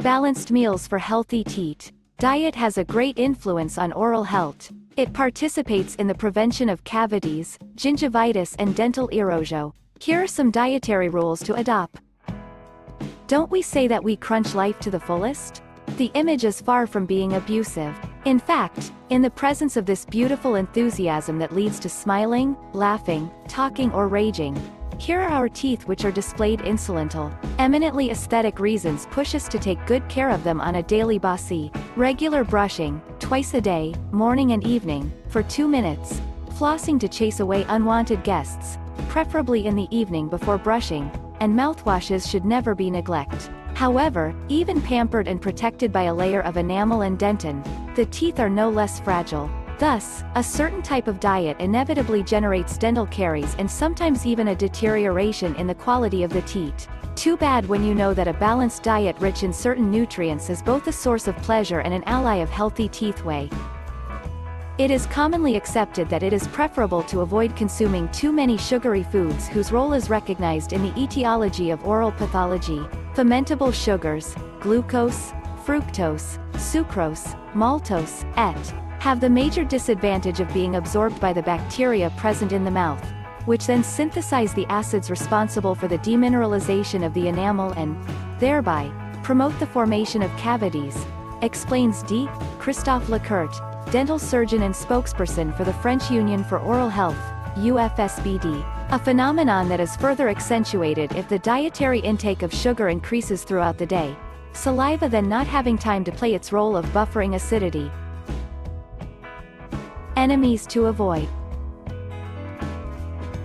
Balanced meals for healthy teeth. Diet has a great influence on oral health. It participates in the prevention of cavities, gingivitis and dental erosion. Here are some dietary rules to adopt. Don't we say that we crunch life to the fullest? The image is far from being abusive. In fact, in the presence of this beautiful enthusiasm that leads to smiling, laughing, talking or raging, here are our teeth which are displayed insolently. Eminently aesthetic reasons push us to take good care of them on a daily basis. Regular brushing, twice a day, morning and evening, for 2 minutes. Flossing to chase away unwanted guests, preferably in the evening before brushing, and mouthwashes should never be neglected. However, even pampered and protected by a layer of enamel and dentin, the teeth are no less fragile. Thus, a certain type of diet inevitably generates dental caries and sometimes even a deterioration in the quality of the teeth. Too bad when you know that a balanced diet rich in certain nutrients is both a source of pleasure and an ally of healthy teeth way. It is commonly accepted that it is preferable to avoid consuming too many sugary foods whose role is recognized in the etiology of oral pathology. Fermentable sugars, glucose, fructose, sucrose, maltose, et. have the major disadvantage of being absorbed by the bacteria present in the mouth, which then synthesize the acids responsible for the demineralization of the enamel and, thereby, promote the formation of cavities, explains D. Christophe Lecourt, dental surgeon and spokesperson for the French Union for Oral Health, UFSBD. A phenomenon that is further accentuated if the dietary intake of sugar increases throughout the day, saliva then not having time to play its role of buffering acidity. Enemies to avoid.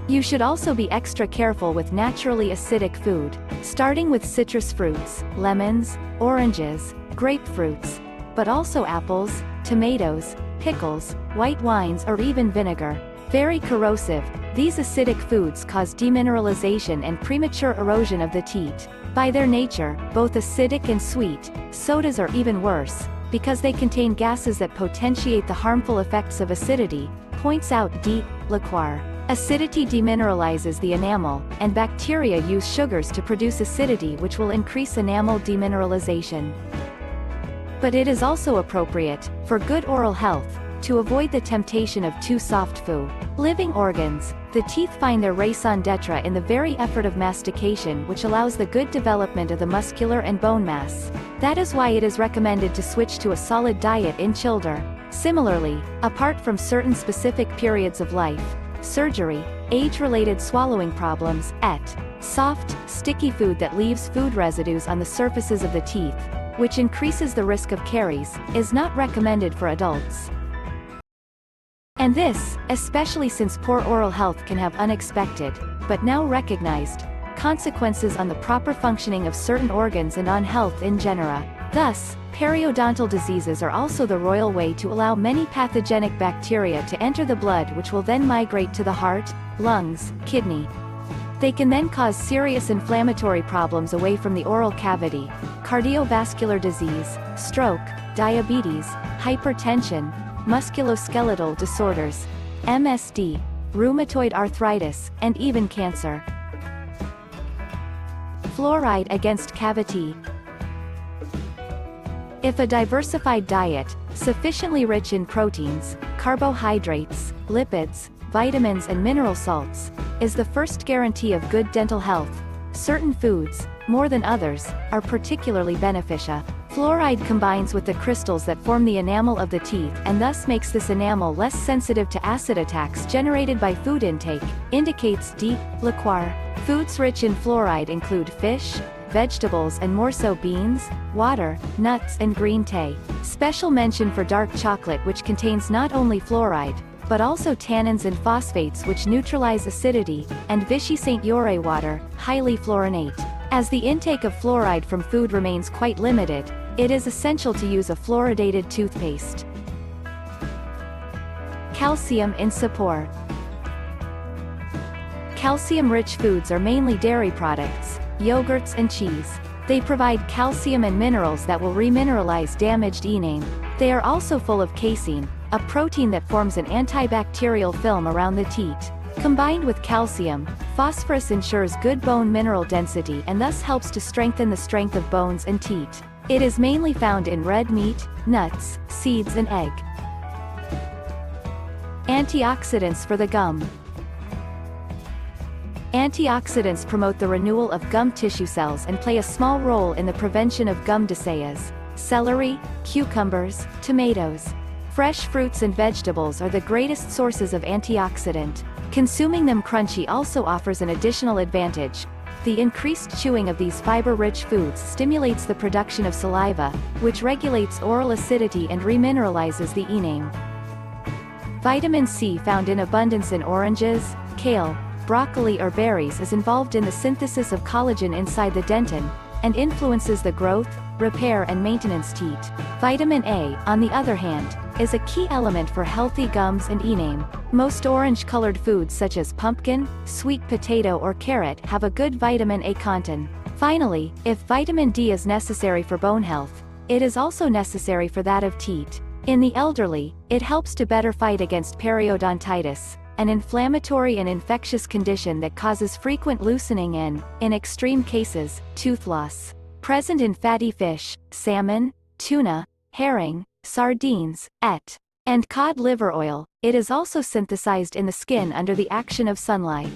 You should also be extra careful with naturally acidic food, starting with citrus fruits, lemons, oranges, grapefruits, but also apples, tomatoes, pickles, white wines or even vinegar. Very corrosive, these acidic foods cause demineralization and premature erosion of the teeth. By their nature, both acidic and sweet, sodas are even worse, because they contain gases that potentiate the harmful effects of acidity, points out D. Lecourt. Acidity demineralizes the enamel, and bacteria use sugars to produce acidity which will increase enamel demineralization. But it is also appropriate, for good oral health, to avoid the temptation of too soft food. Living organs, the teeth find their raison d'etre in the very effort of mastication which allows the good development of the muscular and bone mass. That is why it is recommended to switch to a solid diet in children. Similarly, apart from certain specific periods of life, surgery, age-related swallowing problems, et. Soft, sticky food that leaves food residues on the surfaces of the teeth, which increases the risk of caries, is not recommended for adults. And this, especially since poor oral health can have unexpected, but now recognized, consequences on the proper functioning of certain organs and on health in genera. Thus, periodontal diseases are also the royal way to allow many pathogenic bacteria to enter the blood which will then migrate to the heart, lungs, kidney. They can then cause serious inflammatory problems away from the oral cavity, cardiovascular disease, stroke, diabetes, hypertension, musculoskeletal disorders, MSD, rheumatoid arthritis, and even cancer. Fluoride against cavity. If a diversified diet, sufficiently rich in proteins, carbohydrates, lipids, vitamins and mineral salts, is the first guarantee of good dental health, certain foods, more than others, are particularly beneficial. Fluoride combines with the crystals that form the enamel of the teeth and thus makes this enamel less sensitive to acid attacks generated by food intake, indicates D. Lecourt. Foods rich in fluoride include fish, vegetables and more so beans, water, nuts and green tea. Special mention for dark chocolate which contains not only fluoride, but also tannins and phosphates which neutralize acidity, and Vichy St. Jure water, highly fluorinate. As the intake of fluoride from food remains quite limited, it is essential to use a fluoridated toothpaste. Calcium in support. Calcium-rich foods are mainly dairy products, yogurts and cheese. They provide calcium and minerals that will remineralize damaged enamel. They are also full of casein, a protein that forms an antibacterial film around the teeth. Combined with calcium, phosphorus ensures good bone mineral density and thus helps to strengthen the strength of bones and teeth. It is mainly found in red meat, nuts, seeds and egg. Antioxidants for the gum. Antioxidants promote the renewal of gum tissue cells and play a small role in the prevention of gum disease. Celery, cucumbers, tomatoes. Fresh fruits and vegetables are the greatest sources of antioxidant. Consuming them crunchy also offers an additional advantage. The increased chewing of these fiber-rich foods stimulates the production of saliva, which regulates oral acidity and remineralizes the enamel. Vitamin C found in abundance in oranges, kale, broccoli or berries is involved in the synthesis of collagen inside the dentin, and influences the growth, repair and maintenance teeth. Vitamin A, on the other hand, is a key element for healthy gums and enamel. Most orange-colored foods such as pumpkin, sweet potato or carrot have a good vitamin A content. Finally, if vitamin D is necessary for bone health, it is also necessary for that of teeth. In the elderly, it helps to better fight against periodontitis, an inflammatory and infectious condition that causes frequent loosening and, in extreme cases, tooth loss. Present in fatty fish, salmon, tuna, herring, sardines, and cod liver oil, it is also synthesized in the skin under the action of sunlight.